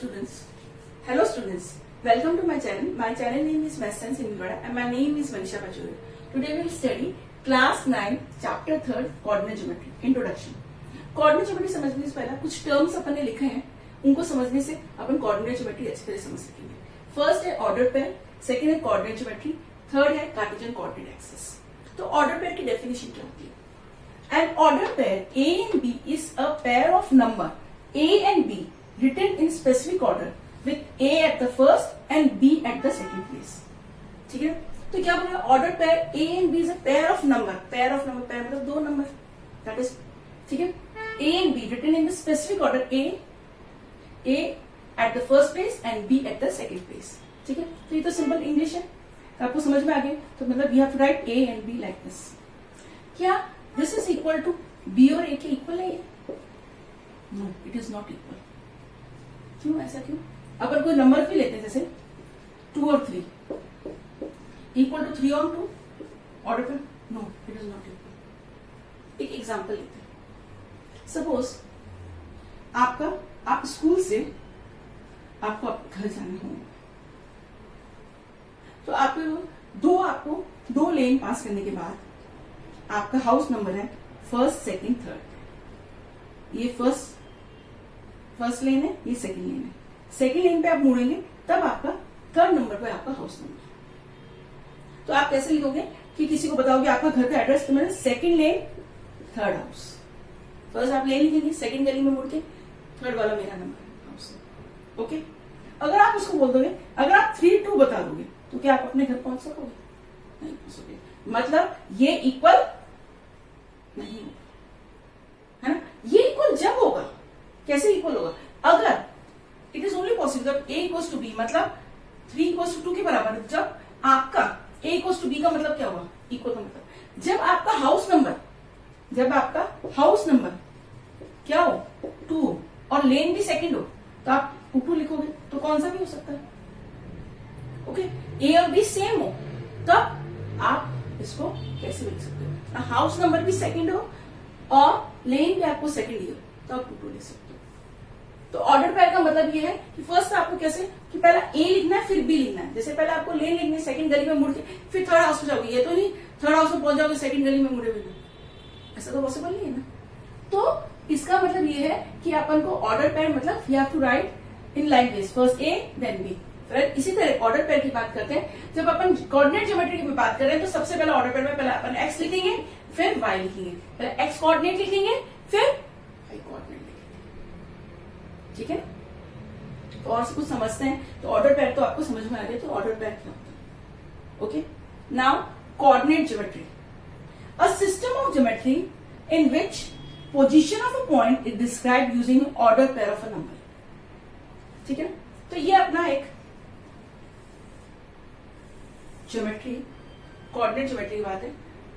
students. Hello students. Welcome to my channel. My channel name is Maths Science in Vivada and my name is Manisha Pachuri. Today we will study class 9 chapter 3 coordinate geometry introduction. Coordinate geometry समझने से पहले कुछ terms अपन ने लिखे हैं, उनको समझने से अपन कोऑर्डिनेट ज्योमेट्री अच्छी तरह समझ सकेंगे. फर्स्ट है ऑर्डर पेयर, सेकंड है कोऑर्डिनेट ज्योमेट्री, थर्ड है कार्टेशियन कोऑर्डिनेट एक्सिस. तो ऑर्डर पेयर की डेफिनेशन क्या होती है? An order pair A and B is a pair of number A and B written in specific order with A at the first and B at the second place. ठीक है, तो क्या बोला? Order pair A and B is a pair of number. pair मतलब दो number. That is, ठीक है, A and B written in the specific order A at the first place and B at the second place. ठीक है, तो ये तो simple English है, तो आपको समझ में आ गया. तो मतलब we have to write A and B like this. क्या this is equal to B और ए के इक्वल है? No, it is not equal. क्यों? ऐसा क्यों? अपन कोई नंबर भी लेते हैं जैसे 2 और 3 इक्वल टू 3 और 2 ऑर्डर पे? No, it is not equal. एक एग्जांपल लेते हैं. सपोज आप स्कूल से आपको घर जाना हो, तो आपको दो लेन पास करने के बाद आपका हाउस नंबर है फर्स्ट, सेकंड, थर्ड. ये फर्स्ट लेन है, ये सेकंड लेन है. सेकंड लेन पे आप मुड़ेंगे तब आपका थर्ड नंबर पे आपका हाउस नंबर. तो आप कैसे लिखोगे कि किसी को बताओगे आपका घर का एड्रेस, तो मैंने सेकंड लेन थर्ड हाउस. फर्स्ट आप लेन लिखेंगे, सेकंड गली में मुड़ के थर्ड वाला मेरा नंबर है हाउस. ओके. अगर आप उसको बोल दोगे, अगर आप 3-2 बता दोगे तो क्या आप अपने घर पहुंच सकोगे? नहीं पहुंच सकोगे. मतलब ये इक्वल नहीं होगा, है ना. ये इक्वल जब होगा, कैसे इक्वल होगा? अगर इट इज ओनली पॉसिबल जब A इक्वल्स टू B, मतलब 3 इक्वल्स टू 2 के बराबर. जब आपका A इक्वल्स टू B का मतलब क्या हुआ? इक्वल का मतलब जब आपका हाउस नंबर क्या हो? 2 हो और लेन भी सेकंड हो, तो आप 2 लिखोगे. तो कौन सा भी हो सकता है. ओके. A और B सेम हो तब आप इसको कैसे लिख सकते हो? हाउस नंबर भी सेकंड हो और लेन भी आपको सेकंड ही हो, तो आप 2 लिख सकते हो. तो ऑर्डर पेयर का मतलब ये है कि फर्स्ट आपको कैसे कि पहला A लिखना है फिर B लिखना है. जैसे पहले आपको लेन लिखनी है, सेकंड गली में मुड़ के फिर थर्ड हाउस में जाओगे. ये तो नहीं थर्ड हाउस में पहुंच जाओगे सेकंड गली में मुड़े हुए, ऐसा तो पॉसिबल नहीं है ना. तो इसका मतलब ये है कि अपन को ऑर्डर पेयर मतलब you have to write in line ways, first A then B. इसी तरह ऑर्डर पेयर की बात करते हैं. जब अपन कोऑर्डिनेट ज्योमेट्री की बात कर रहे हैं तो सबसे पहले ऑर्डर पेयर में पहले अपन x लिखेंगे, फिर y लिखेंगे. पहले x कोऑर्डिनेट लिखेंगे, फिर y कोऑर्डिनेट लिखेंगे. ठीक है. तो और कुछ समझते हैं. तो ऑर्डर पेयर तो आपको समझ में आ गया. तो ऑर्डर पेयर क्या होता है? Okay. Now coordinate geometry, a system of geometry in which position of a point is describe using order pair of a number. ठीक है. तो ये अपना एक ज्योमेट्री, कोऑर्डिनेट ज्योमेट्री की बात है.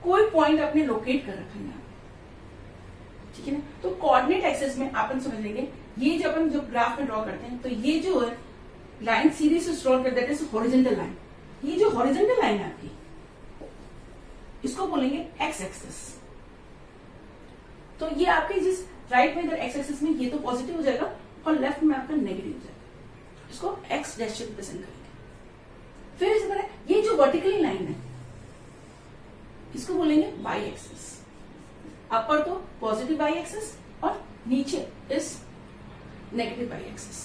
कोई पॉइंट आपने लोकेट कर रखा है यहाँ, ठीक है ना. तो कोऑर्डिनेट एक्सिस में अपन समझ लेंगे, ये जब अपन जो ग्राफ में ड्रॉ करते हैं तो ये जो है लाइन सीधी से ड्रॉ करते हैं हॉरिजॉन्टल लाइन. ये जो हॉरिजॉन्टल लाइन है आपकी, इसको बोलेंगे एक्स एक्सिस. तो ये आपके जिस राइट में इधर एक्स एक्सिस में ये तो पॉजिटिव हो जाएगा और लेफ्ट में आपका नेगेटिव हो जाएगा. इसको एक्स डैश से रिप्रेजेंट करेंगे. फिर इसी तरह ये जो वर्टिकली लाइन है इसको बोलेंगे वाई एक्सिस. अपर तो पॉजिटिव वाई एक्सिस और नीचे इस नेगेटिव वाई एक्सिस.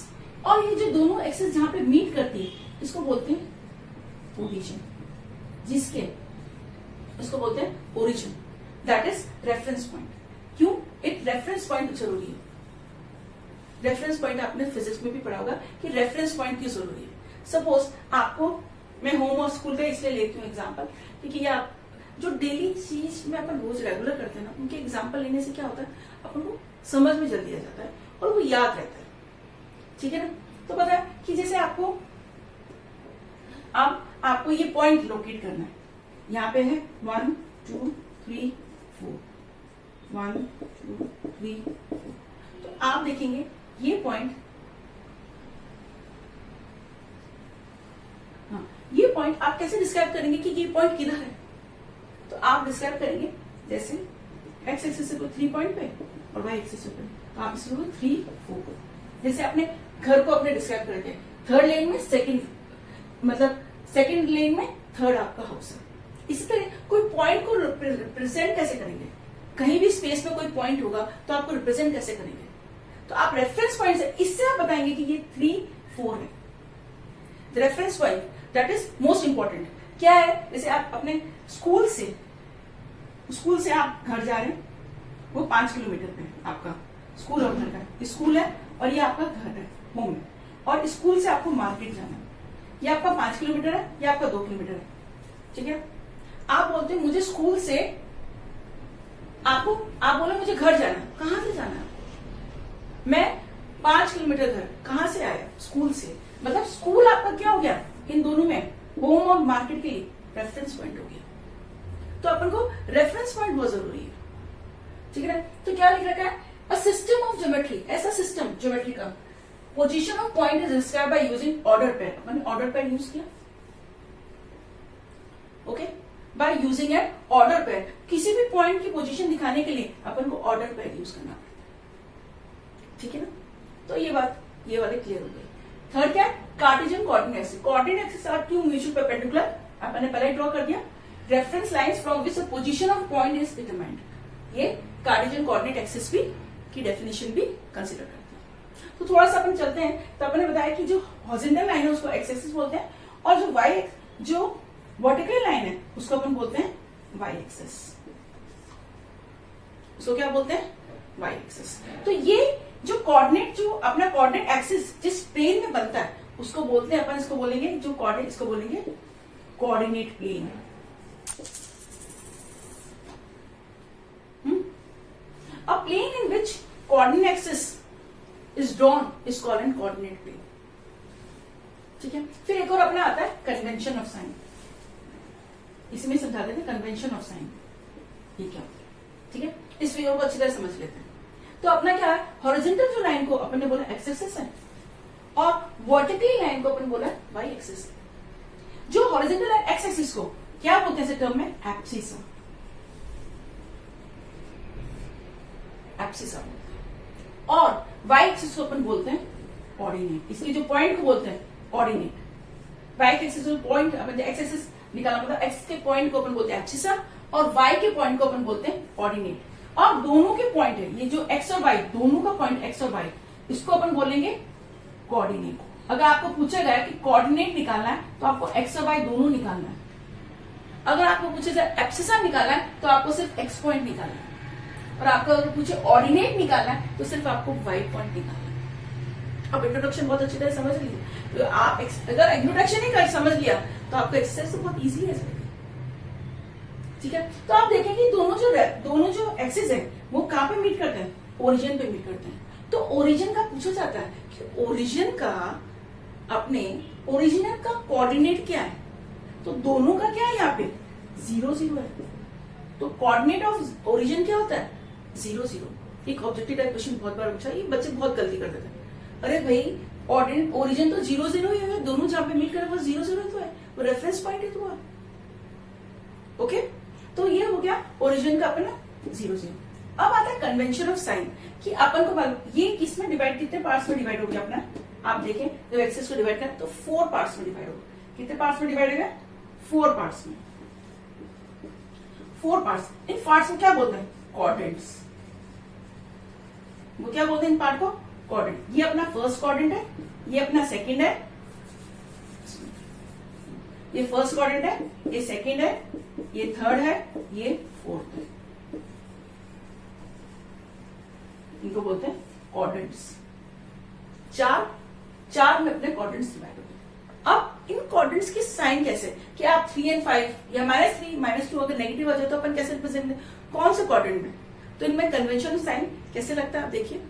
और ये जो दोनों एक्सिस जहां पे मीट करती है इसको बोलते हैं ओरिजिन, जिसके इसको बोलते हैं origin. That is reference point. क्यों एक रेफरेंस पॉइंट जरूरी है? रेफरेंस पॉइंट आपने फिजिक्स में भी पढ़ा होगा कि रेफरेंस पॉइंट क्यों जरूरी है. सपोज आपको, मैं होम और स्कूल का इसलिए लेती हूँ एग्जाम्पल, क्योंकि ये आप जो डेली चीज में अपन रोज रेगुलर करते हैं ना, उनके एग्जाम्पल लेने से क्या होता है अपन को समझ में जल्दी आ जाता है और वो याद रहता है. ठीक है ना. तो पता है कि जैसे आपको ये पॉइंट लोकेट करना है. यहाँ पे है 1 2 3 4, 1 2 3 4. तो आप देखेंगे ये पॉइंट, ये पॉइंट आप कैसे डिस्क्राइब करेंगे कि ये पॉइंट किधर है? तो आप डिस्क्राइब करेंगे जैसे एक्स एक्सिस से कोई 3 पॉइंट पे और वाई एक्सिस पे, तो आप इसको 3 4. जैसे आपने घर को अपने डिस्क्राइब करके, थर्ड लेन में सेकंड, मतलब सेकंड लेन में थर्ड आपका हाउस है। इसी तरह कोई पॉइंट को रिप्रेजेंट कैसे करेंगे, कहीं भी स्पेस में कोई पॉइंट होगा तो आपको रिप्रेजेंट कैसे करेंगे, तो आप रेफरेंस पॉइंट से, इससे आप बताएंगे कि ये 3, 4 है। Reference point that is most important. क्या है, जैसे आप अपने स्कूल से आप घर जा रहे हैं, वो 5 किलोमीटर पे है आपका स्कूल और घर का, स्कूल है और ये आपका घर है होम है, और स्कूल से आपको मार्केट जाना है, ये आपका 5 किलोमीटर है, ये आपका 2 किलोमीटर है, ठीक है। आप बोलते हैं मुझे स्कूल से, आप बोले मुझे घर जाना है, कहां से जाना है, मैं 5 किलोमीटर घर, कहां से आया, स्कूल से, मतलब स्कूल आपका क्या हो गया, इन दोनों में होम और मार्केट के लिए रेफरेंस पॉइंट हो गया। तो अपन को रेफरेंस पॉइंट बहुत जरूरी है, ठीक है। तो क्या लिख रखा है, अ सिस्टम ऑफ ज्योमेट्री, ऐसा सिस्टम ज्योमेट्री का, position of point is describe by using order pair, अपन ने ऑर्डर पेयर यूज किया, okay, by using an order pair, किसी भी पॉइंट की पोजीशन दिखाने के लिए अपन को ऑर्डर पेयर यूज करना पड़ता है, ठीक है ना। तो ये वाले क्लियर हो गई। थर्ड क्या है, Cartesian coordinate axis, coordinate axis are two mutual perpendicular, अपन ने पहले ड्रॉ कर दिया, reference lines from which the position of point is determined, ये कार्टेशियन कोऑर्डिनेट एक्सिस भी की डेफिनेशन भी कंसीडर करते हैं। तो थोड़ा सा अपन चलते हैं, तो अपन ने बताया कि जो हॉरिजॉन्टल लाइन है उसको एक्स एक्सिस बोलते हैं, और जो वर्टिकल लाइन है उसको अपन बोलते हैं वाई एक्सिस, उसको क्या बोलते हैं, वाई एक्सिस। तो ये जो कोऑर्डिनेट, जो अपना कोऑर्डिनेट एक्सिस जिस प्लेन में बनता है उसको बोलते हैं, अपन इसको बोलेंगे जो कोऑर्डिनेट, इसको बोलेंगे coordinate plane. A plane in which coordinate axis is drawn is called an coordinate plane, ठीक है। फिर एक और अपना आता है कन्वेंशन ऑफ साइन, इसमें समझा देते हैं कन्वेंशन ऑफ साइन, ये क्या होता है, ठीक है। इस फिगर को अच्छी तरह समझ लेते हैं। तो अपना क्या है, हॉरिजॉन्टल जो लाइन को अपन ने बोला एक्स एक्सिस है, और वर्टिकल लाइन को अपन बोला वाई एक्सिस। जो हॉरिजॉन्टल लाइन एक्स एक्सिस को क्या बोलते हैं इस टर्म में, एब्सिसा, एब्सिसा बोलते हैं, और वाई एक्सिस को अपन बोलते हैं ऑर्डिनेट, इसके जो पॉइंट को बोलते हैं ऑर्डिनेट। वाई एक्सिस जो पॉइंट, अपन एक्स एक्सिस निकालना पड़ता है, एक्स के पॉइंट को अपन बोलते हैं एब्सिसा, और वाई के पॉइंट को अपन बोलते हैं ऑर्डिनेट। और दोनों के पॉइंट है, ये जो एक्स और वाई, दोनों का पॉइंट एक्स और वाई, इसको अपन बोलेंगे कोऑर्डिनेट। अगर आपको पूछा गया कि कोऑर्डिनेट निकालना है तो आपको एक्स और वाई दोनों निकालना है। अगर आपको पूछे जाए एब्सिसा निकालना है तो आपको सिर्फ एक्स पॉइंट निकालना है, और आपको अगर पूछे ऑर्डिनेट निकालना है तो सिर्फ आपको वाई पॉइंट निकालना है। अब इंट्रोडक्शन बहुत अच्छी तरह समझ लीजिए, तो आप अगर इंट्रोडक्शन ही कर समझ लिया तो आपका एक्सरसाइज तो बहुत इजी है, ठीक है। तो आप देखेंगे दोनों जो एक्सिस है वो कहां पे मीट करते हैं, ओरिजिन पे मीट करते हैं। तो ओरिजिन का पूछा जाता है कि ओरिजिन का ओरिजिन का कोऑर्डिनेट क्या है, तो दोनों का क्या है, यहाँ पे 0, 0 है। तो कोऑर्डिनेट ऑफ ओरिजिन क्या होता है, 0, 0। एक ऑब्जेक्टिव टाइप क्वेश्चन बहुत बार पूछा, ये बच्चे बहुत गलती कर देते हैं। अरे भाई ओरिजिन तो 0, 0 ही है, दोनों जहां पे मीट कर वो 0, 0 तो है, वो रेफरेंस पॉइंट ही तो है, ओके। तो ये हो गया ओरिजिन का अपना 0, 0। अब आता है कन्वेंशन ऑफ साइन, कि अपन को मालूम ये किसमें डिवाइड, कितने पार्ट्स में डिवाइड हो गया अपना, आप देखें जब एक्सिस को डिवाइड करें तो 4 पार्ट्स में डिवाइड होगा। कितने पार्ट्स में डिवाइड हो गया, 4 पार्ट्स में, 4 पार्ट्स। इन पार्ट्स को क्या बोलते हैं, क्वाड्रेंट्स। वो क्या बोलते हैं इन पार्ट को, क्वाड्रेंट। ये अपना फर्स्ट क्वाड्रेंट है, ये अपना सेकंड है, ये फर्स्ट क्वाड्रेंट है, ये सेकंड है, ये थर्ड है, ये फोर्थ है। इनको बोलते हैं क्वाड्रेंट्स। चार में अपने क्वाड्रेंट्स डिवाइड होते हैं। अब इन क्वाड्रेंट्स की साइन कैसे, कि आप 3 और 5 या -3, -2 अगर नेगेटिव आ जाए तो अपन कैसे रिप्रेजेंट, कौन से क्वाड्रेंट में, तो इनमें कन्वेंशन साइन कैसे लगता है आप देखिए।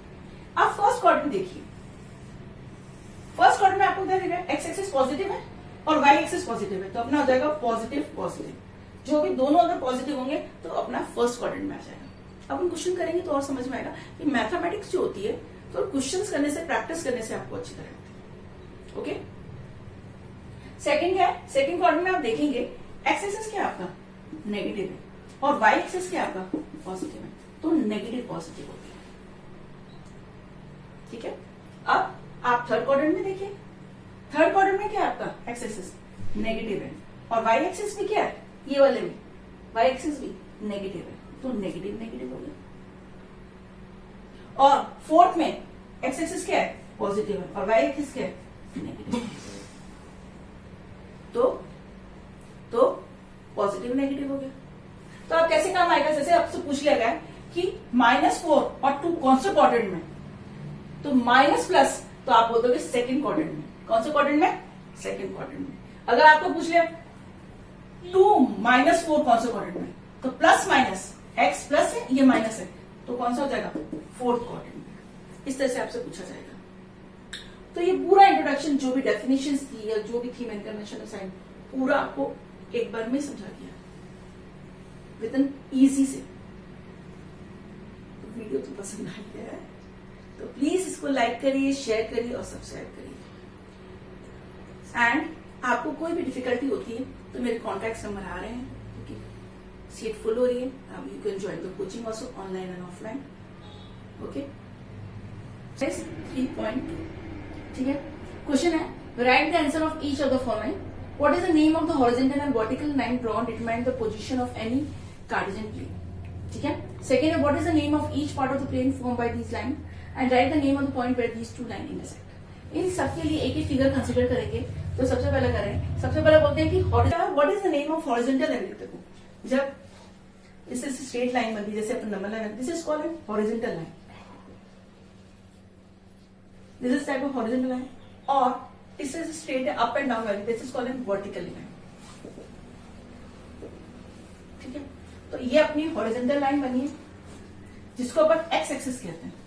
आप फर्स्ट क्वाड्रेंट देखिए, फर्स्ट क्वाड्रेंट में आपको क्या दिख रहा है, एक्स एक्सिस पॉजिटिव है और वाई एक्सिस पॉजिटिव है, तो अपना हो जाएगा पॉजिटिव पॉजिटिव। जो भी दोनों अगर पॉजिटिव होंगे तो अपना फर्स्ट क्वाड्रेंट में आ जाएगा। अब हम क्वेश्चन करेंगे तो और समझ में आएगा कि मैथमेटिक्स जो होती है तो क्वेश्चंस करने से, प्रैक्टिस करने से आपको अच्छी तरह आती है, ओके। सेकंड है, सेकंड क्वाड्रेंट में आप देखेंगे एक्स एक्सिस क्या आपका नेगेटिव है और वाई एक्सिस क्या आपका पॉजिटिव है, तो नेगेटिव पॉजिटिव होती है, ठीक है। अब आप थर्ड क्वाड्रेंट में देखिए, थर्ड क्वाड्रेंट में क्या है आपका एक्स एक्सिस नेगेटिव है और वाई एक्सिस भी क्या है, ये वाले में वाई एक्सिस भी नेगेटिव है, तो नेगेटिव नेगेटिव हो गया। और फोर्थ में एक्स एक्सिस क्या है, पॉजिटिव है और वाई एक्सिस क्या है, नेगेटिव। तो पॉजिटिव नेगेटिव हो गया। तो अब कैसे काम आएगा, जैसे आपसे पूछ लिया गया कि -4 और 2 कौन से क्वाड्रेंट में, तो माइनस प्लस तो आप बोल दोगे सेकंड क्वाड्रेंट में। कौन से क्वाड्रेंट में, सेकंड क्वाड्रेंट में। अगर आपको पूछ लिया 2 -4 कौन से क्वाड्रेंट में, तो प्लस माइनस एक्स प्लस है, ये माइनस है, तो कौन सा हो जाएगा, फोर्थ क्वाड्रेंट में। इस तरह से आपसे पूछा जाएगा। तो ये पूरा इंट्रोडक्शन जो भी डेफिनेशंस थी या जो भी थी मैंने कन्वेंशन साइन, पूरा आपको एक बार में समझा दिया विद एन इजी से। वीडियो तो पसंद आई है तो प्लीज इसको लाइक करिए, शेयर करिए और सब्सक्राइब करिए। एंड आपको कोई भी डिफिकल्टी होती है तो मेरे कॉन्टैक्ट नंबर आ रहे हैं, क्योंकि सीट फुल हो रही है। You can join the coaching also, online and offline. Okay, 3 point, ठीक है। क्वेश्चन है, write the answer of each of the following. What is the name of the horizontal and vertical line drawn determine the position of any Cartesian plane, ठीक है। Second है, what is the name of each part of the plane form by this line and write the name of the point where these two line intersect. इन सब के लिए एक एक figure consider करेंगे। तो सबसे पहले करें, सबसे पहले बोलते हैं कि what is the name of horizontal line. देखो जब इससे स्ट्रेट लाइन बनती है, जैसे अपन number line, this is called horizontal line, this is type of horizontal line. और इससे स्ट्रेट है अप एंड डाउन वाली, this is called vertical line, ठीक है। तो ये अपनी हॉरिजॉन्टल लाइन बनी है जिसको अपन एक्स एक्सिस कहते हैं।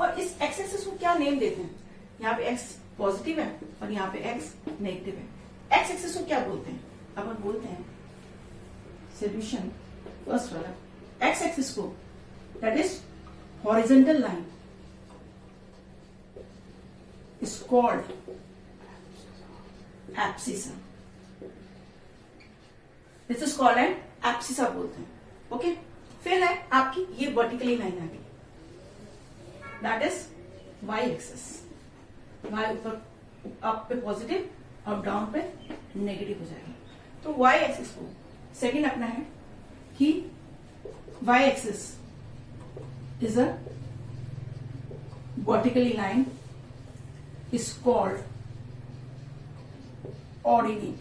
और इस एक्स एक्सिस को क्या नेम देते हैं, यहाँ पे एक्स पॉजिटिव है और यहाँ पे एक्स नेगेटिव है। एक्स एक्सिस को क्या बोलते हैं, अपन बोलते हैं सोल्यूशन फर्स्ट वाला एक्स एक्सिस को, that is horizontal line is called abscissa. This is called N abscissa बोलते हैं। ओके, फिर है आपकी ये वर्टिकली लाइन आ गई, that is Y axis. Y ऊपर अप पे पॉजिटिव और डाउन पे नेगेटिव हो जाएगा। तो वाई एक्सिस को सेकंड अपना है कि Y axis is a vertically line is called ordinate.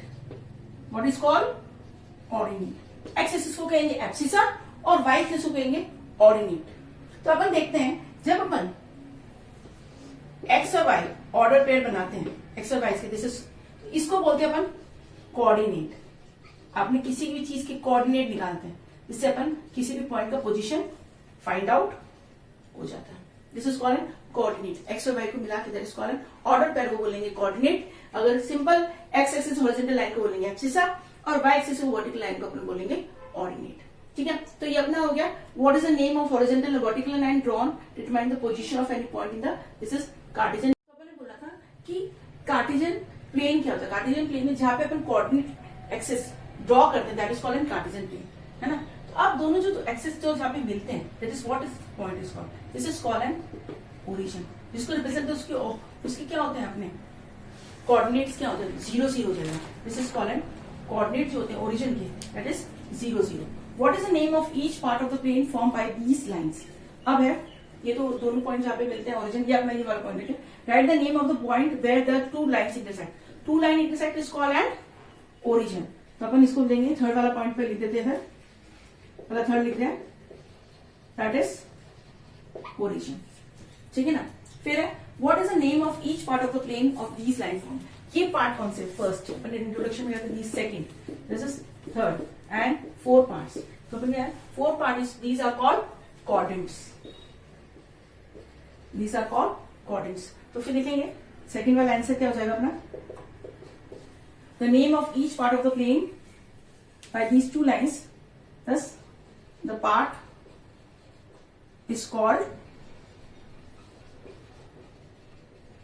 What is called ordinate. X axis को कहेंगे एब्सिसा और वाई एक्सिस को कहेंगे ऑर्डिनेट। तो अपन देखते हैं, जब अपन एक्स और वाई ऑर्डर पेयर बनाते हैं, एक्स और वाई के, दिस इज, इसको बोलते हैं अपन कोऑर्डिनेट। आपने किसी भी चीज के कोऑर्डिनेट निकालते हैं, इससे अपन किसी भी पॉइंट का पोजीशन फाइंड आउट हो जाता है। This is called coordinate. X और वाई को मिला के that is called order pair को बोलेंगे कोऑर्डिनेट। अगर simple x axis horizontal line को बोलेंगे एब्सिसा और वाई एक्सिस वर्टिकल लाइन को अपन बोलेंगे ऑर्डिनेट, ठीक है। तो ये अपना हो गया what is the name of horizontal and vertical line drawn determine the position of any point in the, this is Cartesian. तो मैंने बोला था कि कार्टेशियन प्लेन क्या होता है। कार्टेशियन प्लेन में जहां पे अपन कोऑर्डिनेट एक्सिस ड्रॉ करते हैं that is called an Cartesian plane, है ना। तो आप दोनों जो एक्सिस जो जहां पे मिलते हैं that is what is point is called, this is called an origin, जिसको रिप्रेजेंट उसके क्या होते हैं अपने कोऑर्डिनेट्स क्या होते हैं, 0 0 हो जाएगा। This is called an coordinate जो होते हैं ओरिजिन के, that is 0 0। What is the name of each part of the plane form by these lines. अब है ये तो दोनों पॉइंट जहां पे मिलते हैं ओरिजिन, ये अपना ये वाला पॉइंट है। Write the name of the point where the two lines intersect. Two line intersect is called an origin. तो अपन इसको लेंगे थर्ड वाला पॉइंट पे लिख देते हैं, मतलब थर्ड लिख रहे हैं, दैट इज ओरिजिन, ठीक है ना। फिर है what is the name of each part of the plane of these line form. ये पार्ट कौन से, फर्स्ट अपन इंट्रोडक्शन में कहते हैं second, this is third and 4 parts. तो अपन क्या 4 part, these are called quadrants, these are called quadrants. तो फिर लिखेंगे सेकंड वाला आंसर क्या हो जाएगा अपना, the name of each part of the plane by these two lines, thus the part is called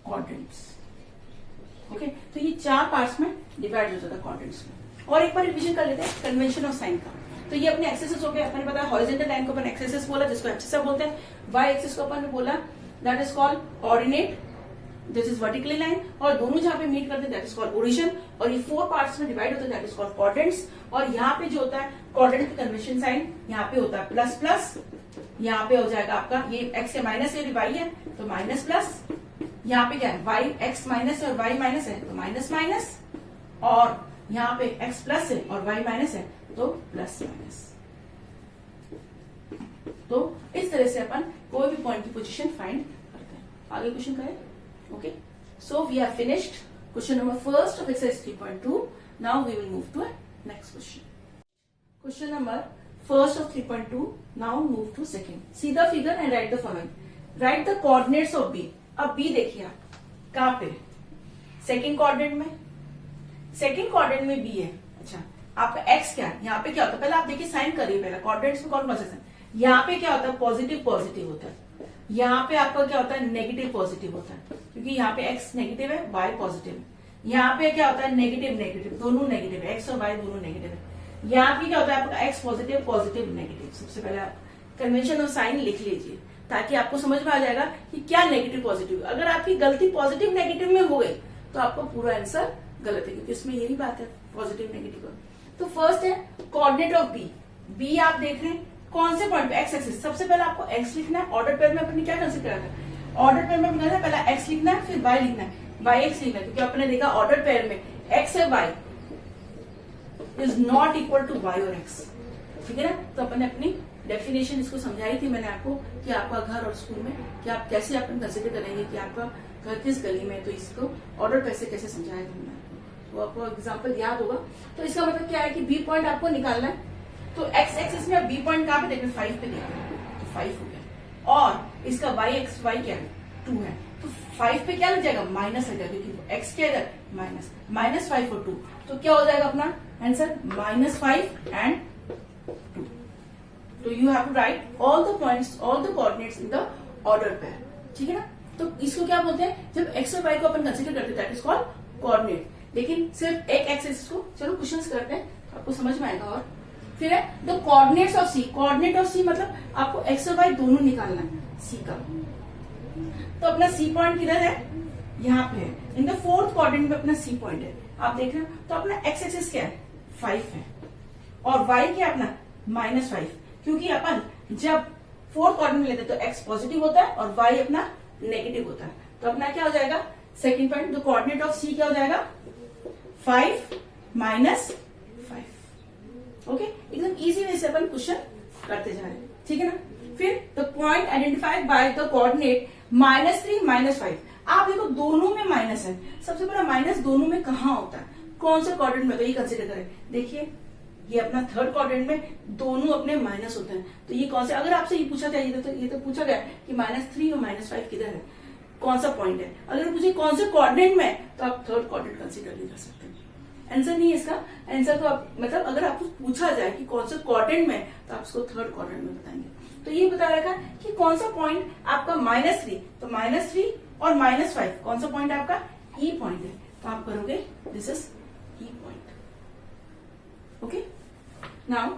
quadrants. Okay, तो ये 4 पार्ट्स में डिवाइड हो जाता है क्वाड्रेंट्स में। और एक बार रिवीजन कर लेते हैं कन्वेंशन ऑफ साइन का। तो ये अपने एक्सेसेस हो गए, अपने पता है हॉरिजॉन्टल लाइन को अपन एक्सेसेस बोला जिसको एब्सिसा बोलते हैं, वाई एक्सिस को अपन ने बोला that is called ordinate, this is vertically line, और दोनों जहां पे मीट करते हैं दैट इज कॉल्ड ओरिजिन, और ये 4 पार्ट्स में डिवाइड होते हैं दैट इज कॉल्ड क्वाड्रेंट्स। और यहाँ पे जो होता है क्वाड्रेंट की कन्वेंशन साइन यहाँ पे होता है प्लस प्लस, यहाँ पे हो जाएगा आपका ये x है माइनस है, y है तो माइनस प्लस, यहाँ पे क्या है y x माइनस है और y माइनस है तो माइनस माइनस, और यहाँ पे x प्लस है और y माइनस है तो प्लस माइनस। तो इस तरह से अपन कोई भी पॉइंट की पोजीशन फाइंड करते हैं। आगे क्वेश्चन करें। Okay, so we have finished question number first of exercise 3.2। Now we will move to next question. Question number first of 3.2। Now move to second. See the figure and write the following. Write the coordinates of B. अब B देखिए आप कहां पे, second coordinate में, second coordinate में B है। अच्छा, आपका एक्स क्या है, यहाँ पे क्या होता है, पहले आप देखिए साइन करिए, पहले कोऑर्डिनेट्स में कौन कौन से साइन, यहाँ पे क्या होता है पॉजिटिव पॉजिटिव होता है, यहाँ पे आपका क्या होता है नेगेटिव पॉजिटिव होता है, क्योंकि यहाँ पे x नेगेटिव है y पॉजिटिव है। यहाँ पे क्या होता है नेगेटिव नेगेटिव, दोनों नेगेटिव है, x और y दोनों नेगेटिव है। यहाँ पे क्या होता है आपका x पॉजिटिव पॉजिटिव नेगेटिव। सबसे पहले आप कन्वेंशन ऑफ साइन लिख लीजिए ताकि आपको समझ में आ जाएगा कि क्या नेगेटिव पॉजिटिव। अगर आपकी गलती पॉजिटिव नेगेटिव में हो गई तो आपका पूरा आंसर गलत है, क्योंकि इसमें यही बात है पॉजिटिव नेगेटिव। तो फर्स्ट है कोऑर्डिनेट ऑफ बी। बी आप देख रहे हैं कौन से पॉइंट पे, एक्स एक्सिस। सबसे पहले आपको एक्स लिखना है। ऑर्डर पेयर में अपन क्या कंसीडर करना है, ऑर्डर पेयर में अपन कहते हैं पहले एक्स लिखना है फिर वाई लिखना है, वाई एक्स लिखना है, क्योंकि अपने देखा ऑर्डर पेयर में एक्स है Y is not equal to Y और एक्स। ठीक है ना, तो अपन ने अपनी डेफिनेशन इसको समझाई थी मैंने आपको कि आपका घर और स्कूल में कि आप कैसे अपन कंसीडर करेंगे कि आपका घर किस गली में है, तो इसको ऑर्डर पेयर से कैसे समझाया था मैंने आपको, तो आपको एग्जाम्पल याद होगा। तो इसका मतलब क्या है कि बी पॉइंट आपको निकालना है। तो एक्स एक्सिस में बी पॉइंट कहां पे देखिए 5 पे देखा तो 5 हो गया, और इसका वाई एक्स वाई क्या है 2 है, तो 5 पे क्या लग जाएगा माइनस लग जाएगा, क्योंकि एक्स क्या है माइनस, माइनस 5 और 2, तो क्या हो जाएगा अपना आंसर -5 एंड 2। तो you have to write all the points all the coordinates in the order pair. ठीक है ना, तो इसको क्या बोलते हैं, जब एक्स और वाई को अपन कंसीडर करते हैं दैट इज कॉल्ड कोऑर्डिनेट। लेकिन सिर्फ एक एक्सिस को, चलो क्वेश्चंस करते हैं आपको समझ में आएगा। और फिर है the coordinates of C. Coordinate of C मतलब आपको एक्स और वाई दोनों निकालना है सी का। तो अपना सी पॉइंट किधर है, यहाँ पे है, इन द फोर्थ कोऑर्डिनेट में अपना सी पॉइंट है, आप देख रहे हो। तो अपना एक्स एक्सिस क्या है 5 है, और वाई क्या अपना -5, क्योंकि अपन जब फोर्थ कोऑर्डिनेट लेते हैं तो एक्स पॉजिटिव होता है और वाई अपना नेगेटिव होता है। तो अपना क्या हो जाएगा second point, the coordinate of C क्या हो जाएगा 5 -5। ओके, एकदम इजी वे से अपन क्वेश्चन करते जा रहे हैं। ठीक है ना, फिर the point identified by the coordinate -3 -5। आप देखो दोनों में माइनस है, सबसे पहला माइनस दोनों में कहाँ होता है, कौन से कोऑर्डिनेट में, तो ये कंसीडर करें। देखिए ये अपना थर्ड क्वाड्रेंट में दोनों अपने माइनस होते हैं, तो ये कौन से, अगर आपसे ये पूछा जाए ये तो पूछा गया कि -3 और -5 किधर है, कौन सा पॉइंट है। अगर पूछे कौन से क्वाड्रेंट में, तो आप थर्ड क्वाड्रेंट कंसीडर नहीं कर सकते। आंसर नहीं है इसका, आंसर तो आप मतलब अगर आपको पूछा जाए कि कौन से क्वाड्रेंट में, तो आप उसको थर्ड क्वाड्रेंट में बताएंगे। तो ये बता रखा कि कौन सा पॉइंट आपका -3, तो -3 और -5 कौन सा पॉइंट आपका ई पॉइंट है, तो आप करोगे this is E point. Okay, now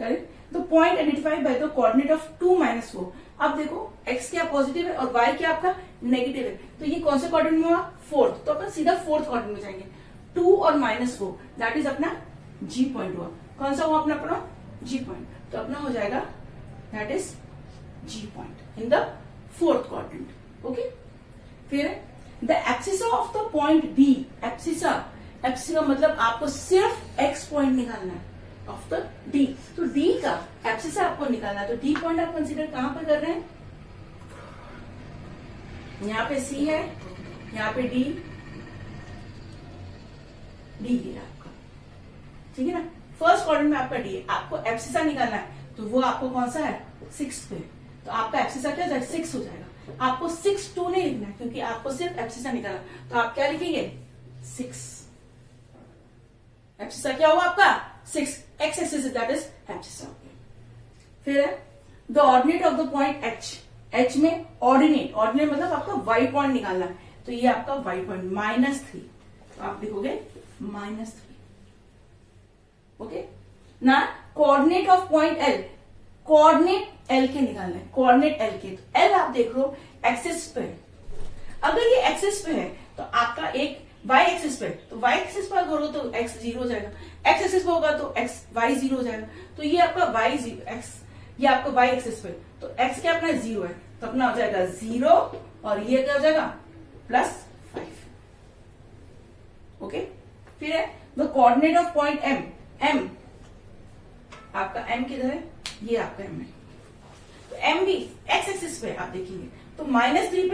करें the point identified by the coordinate of 2 -4। अब देखो x क्या पॉजिटिव है और y क्या आपका नेगेटिव है, तो ये कौन से क्वाड्रेंट में हुआ फोर्थ, तो अपन सीधा फोर्थ क्वाड्रेंट में जाएंगे। 2 और -4 दैट इज अपना g पॉइंट हुआ, कौन सा हुआ अपना g पॉइंट, तो अपना हो जाएगा that is g point in the fourth quadrant. Okay, फिर the abscissa of the point b। Abscissa, abscissa मतलब आपको सिर्फ x पॉइंट निकालना है ऑफ द d, तो d का एब्सिसा आपको निकालना है। तो d पॉइंट आप कंसीडर कहां पर कर रहे हैं, यहाँ पे c है, यहाँ पे d है आपका। ठीक है ना, फर्स्ट क्वाड्रेंट में आपका d है, आपको एब्सिसा निकालना है, तो वो आपको कौन सा है 6 पे, तो आपका एब्सिसा क्या हो जाएगा 6 हो जाएगा। आपको 6 2 नहीं लिखना है, क्योंकि आपको सिर्फ एब्सिसा निकालना, तो आप क्या लिखेंगे 6। एब्सिसा क्या हुआ आपका 6, x axis that is abscissa. फिर है the ordinate of the point h। h में ऑर्डिनेट, ऑर्डिनेट मतलब आपका y पॉइंट निकालना है, तो ये आपका y पॉइंट -3, तो आप लिखोगे -3। ओके ना, coordinate of point l, coordinate l के निकालना है, कोऑर्डिनेट l के, तो l आप देख लो एक्सिस पे। अगर ये एक्सिस पे है तो आपका एक वाई एक्सिस पे, तो वाई एक्सिस पर अगर हो तो एक्स जीरो हो जाएगा, एक्स एक्सिस पे होगा तो एक्स वाई जीरो हो जाएगा। तो ये आपका वाई जीरो एक्स, ये आपका वाई एक्सिस पे, तो एक्स क्या अपना जीरो है, तो अपना हो जाएगा जीरो और ये क्या हो जाएगा +5। ओके, फिर है the coordinate of point M, M आपका एम किधर है, ये आपका एम है, तो एम भी एक्स एक्सिस पे आप देखेंगे तो -3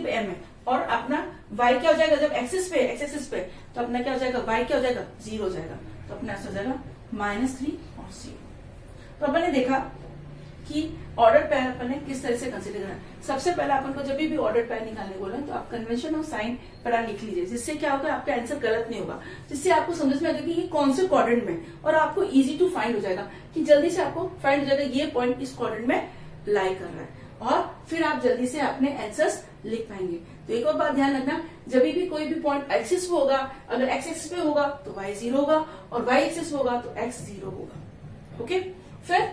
पे एम है, और अपना y क्या हो जाएगा जब एक्सिस पे, एक्स एक्सिस पे, तो अपना क्या हो जाएगा, y क्या हो जाएगा, 0 हो जाएगा, तो अपना ऐसा हो जाएगा -3 और 0। तो अपन ने देखा कि ऑर्डर पेयर अपन ने किस तरह से कंसीडर करना है। सबसे पहले अपन को जब भी ऑर्डर पेयर निकालने बोला तो आप कन्वेंशन ऑफ साइन पहला लिख लीजिए, जिससे क्या होगा आपका आंसर गलत नहीं होगा, जिससे आपको समझ में आ जाएगा कि ये कौन से क्वाड्रेंट में, और आपको इजी टू फाइंड हो जाएगा कि जल्दी से आपको फाइंड हो जाएगा ये पॉइंट इस क्वाड्रेंट में लाई कर रहा है, और फिर आप जल्दी से अपने आंसर्स लिख पाएंगे। तो एक और बात ध्यान रखना, जब भी कोई भी पॉइंट एक्सिस पे होगा, अगर एक्स एक्सिस पे होगा तो y 0 होगा, और y एक्सिस होगा तो x 0 होगा। ओके, फिर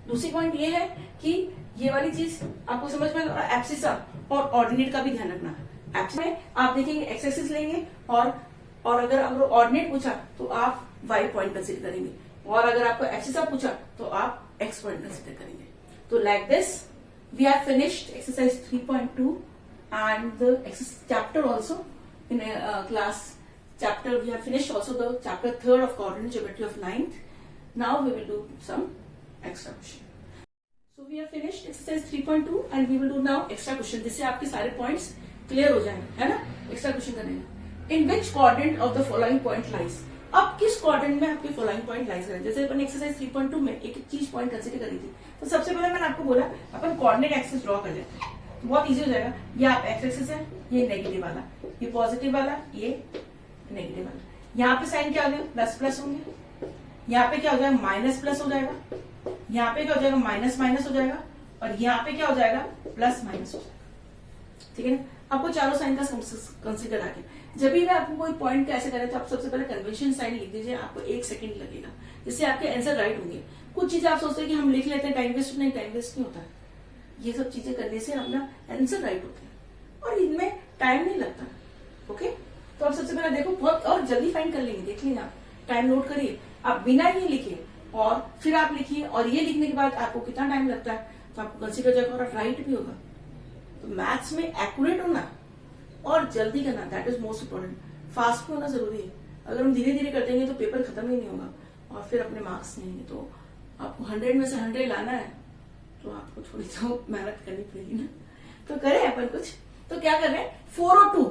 दूसरी पॉइंट ये है कि ये वाली चीज आपको समझ में, एब्सिसा और ऑर्डिनेट का भी ध्यान रखना। एब्सिस में आप देखेंगे एक्स एक्सिस लेंगे, और अगर ऑर्डिनेट पूछा तो आप y पॉइंट कंसिडर करेंगे, और अगर आपको एब्सिसा पूछा तो आप x पॉइंट कंसिडर करेंगे। तो like this we have finished exercise 3.2 and the chapter also in class chapter. We have finished also the chapter 3rd of coordinate geometry of 9th. Now we will do some extra question. So we have finished exercise 3.2 and we will do now extra question. जिससे आपके सारे points clear हो जाएंगे, है ना। extra question करेंगे। In which quadrant of the following point lies? अब किस क्वाड्रेंट में आपके फॉलोइंग पॉइंट लाइज करें। जैसे अपन एक्सरसाइज 3.2 में एक चीज पॉइंट कंसीडर करी थी, तो सबसे पहले मैंने आपको बोला अपन कोऑर्डिनेट एक्सिस ड्रॉ कर लेते हैं, तो बहुत इजी हो जाएगा। ये आप एक्स एक्सिस है, ये नेगेटिव वाला, ये पॉजिटिव वाला, ये नेगेटिव वाला। यहाँ पे साइन क्या हो गया, प्लस प्लस होंगे, यहाँ पे क्या हो जाएगा माइनस प्लस हो जाएगा, यहाँ पे क्या हो जाएगा माइनस माइनस हो जाएगा, और यहाँ पे क्या हो जाएगा प्लस माइनस हो जाएगा। ठीक है ना, आपको चारों साइन का कंसीडर आ गया। जब भी मैं आपको कोई पॉइंट कैसे करें तो आप सबसे पहले कन्वेंशन साइन लिख दीजिए, आपको 1 सेकंड लगेगा, जिससे आपके आंसर राइट होंगे। कुछ चीजें आप सोचते हैं कि हम लिख लेते हैं, टाइम वेस्ट नहीं, टाइम वेस्ट नहीं होता है। ये सब चीजें करने से अपना आंसर राइट होते हैं और इनमें टाइम नहीं लगता। ओके, तो आप सबसे पहले देखो बहुत और जल्दी फाइंड कर लेंगे। देख लीजिए, आप टाइम नोट करिए, आप बिना ये लिखे और फिर आप लिखिए, और ये लिखने के बाद आपको कितना टाइम लगता है तो आपको कंसिडर हो जाएगा और राइट भी होगा। तो मैथ्स में एक्यूरेट होना और जल्दी करना, that is most important. Fast होना जरूरी है। अगर हम धीरे धीरे कर देंगे तो पेपर खत्म ही नहीं होगा और फिर अपने मार्क्स नहीं है। तो आपको 100 में से 100 लाना है तो आपको थोड़ी तो मेहनत करनी पड़ेगी ना। तो करें अपन कुछ, तो क्या कर रहे हैं 4 और 2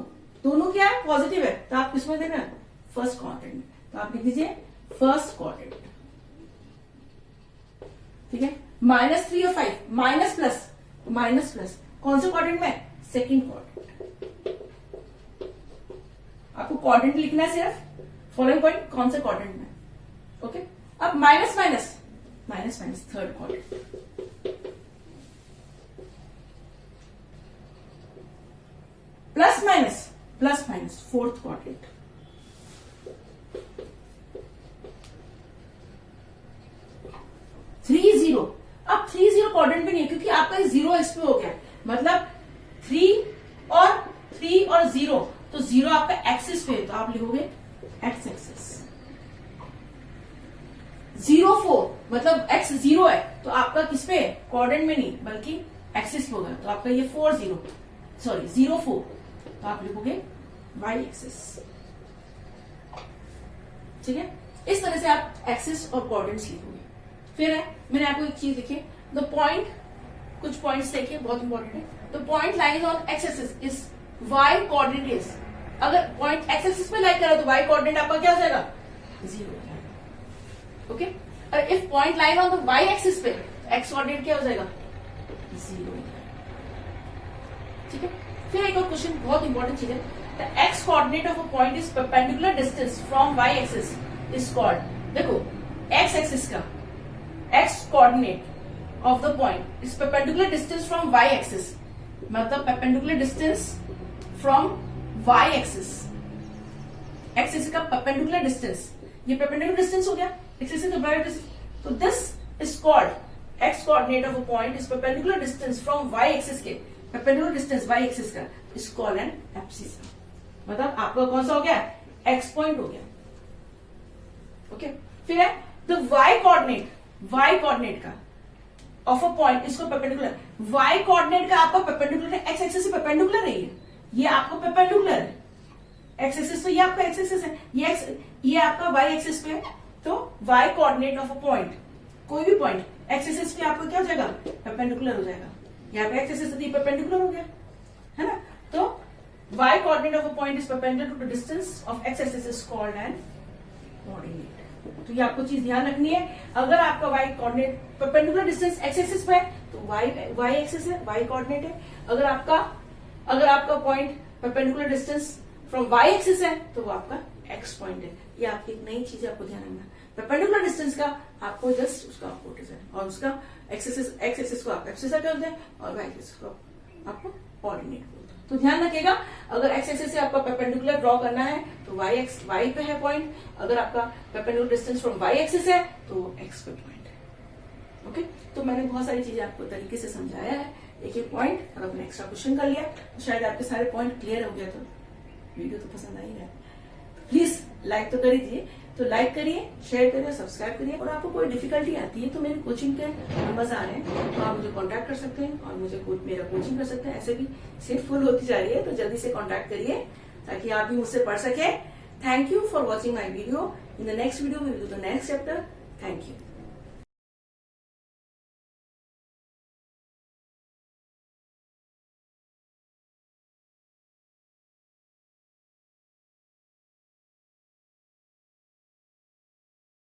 दोनों क्या है पॉजिटिव है, तो आप किसमें देना है फर्स्ट क्वाड्रेंट में, तो आप लिख दीजिए फर्स्ट क्वाड्रेंट। ठीक है, -3 और 5 माइनस प्लस, माइनस प्लस कौन से क्वाड्रेंट में, सेकंड क्वाड्रेंट। आपको क्वाड्रेंट लिखना है सिर्फ, फॉलोइंग पॉइंट कौन से क्वाड्रेंट में। ओके, अब minus minus minus minus third quadrant, plus minus fourth quadrant, three zero. अब 3-0 क्वाड्रेंट भी नहीं है क्योंकि आपका 0 इस पे हो गया, मतलब 3 और 0, तो 0 आपका एक्सिस पे है तो आप लिखोगे एक्स एक्सिस। 0-4 मतलब x 0 है तो आपका किस पे क्वाड्रेंट में नहीं बल्कि एक्सिस पे होगा, तो आपका ये 0-4 तो आप लिखोगे y एक्सिस। ठीक है, इस तरह से आप एक्सिस और क्वाड्रेंट्स लिखोगे। फिर है मैंने आपको एक चीज लिखी, द पॉइंट, कुछ पॉइंट्स देखिए बहुत इंपॉर्टेंट है। The point lies on x axis is y coordinate is, अगर पॉइंट एक्स एक्सिस पे लाइक करा तो y कोऑर्डिनेट आपका क्या हो जाएगा 0 हो जाएगा। ओके, और if point line on the y axis पे x कोऑर्डिनेट क्या हो जाएगा 0 हो जाएगा। ठीक है, फिर एक और क्वेश्चन बहुत इंपॉर्टेंट चीज है, the x coordinate of a point is perpendicular distance from y axis is called. देखो x एक्सिस का x coordinate of the point is perpendicular distance from y axis, मतलब perpendicular distance from y axis, x axis का perpendicular distance, ये perpendicular distance हो गया x axis का perpendicular distance, तो this is called x coordinate of a point is perpendicular distance from y axis के perpendicular distance Y axis का, इसको call N abscess. मतलब आपका कौन सा हो गया, एक्स पॉइंट हो गया। ओके, फिर है द वाई कोऑर्डिनेट का ऑफ अ पॉइंट, इसको परपेंडिकुलर, वाई कोऑर्डिनेट का आपका परपेंडिकुलर है, एक्स एक्सिस से परपेंडिकुलर है, ये आपको परपेंडिकुलर है, एक्स एक्सिस तो ये आपका एक्स एक्सिस है, ये आपका वाई एक्सिस पे है, तो Y coordinate of a point, कोई भी पॉइंट एक्स एक्सिस पे आपको क्या हो जाएगा, परपेंडिकुलर हो जाएगा। यहाँ पे एक्स एक्सिस तो परपेंडिकुलर हो गया है ना, तो Y coordinate of a point is perpendicular to the distance of X axis is called an coordinate. तो ये आपको चीज ध्यान रखनी है, अगर आपका Y coordinate perpendicular distance X axis पे है तो वाई एक्सिस है, वाई कोऑर्डिनेट है। अगर आपका point perpendicular distance from Y axis है तो वो आपका एक्स पॉइंट है। ये आपकी एक नई चीज आपको ध्यान रखना, परपेंडिकुलर डिस्टेंस का आपको जस्ट उसका अपोजिट है, और उसका एक्स एक्सिस को आप एब्सिसा कहते हैं और वाई एक्सिस को आपको कोऑर्डिनेट बोलते हैं। तो ध्यान रखिएगा, अगर एक्स एक्सिस से आपका परपेंडिकुलर ड्रॉ करना है तो वाई पे है पॉइंट, अगर आपका perpendicular distance from Y axis है तो एक्स पे पॉइंट है। ओके, तो मैंने बहुत सारी चीजें आपको तरीके से समझाया है, एक एक पॉइंट, और अपने एक्स्ट्रा क्वेश्चन कर लिया, तो शायद आपके सारे पॉइंट क्लियर हो गया। तो वीडियो तो पसंद आई है, प्लीज लाइक तो कर दीजिए, तो लाइक करिए, शेयर करिए, सब्सक्राइब करिए। और आपको कोई डिफिकल्टी आती है तो मेरे कोचिंग के नंबर्स आ रहे हैं, तो आप मुझे कांटेक्ट कर सकते हैं और मुझे मेरा कोचिंग कर सकते हैं। ऐसे भी सीट फुल होती जा रही है, तो जल्दी से कांटेक्ट करिए ताकि आप भी मुझसे पढ़ सके। Thank you for watching my video. In the next video we will do the next chapter. Thank you.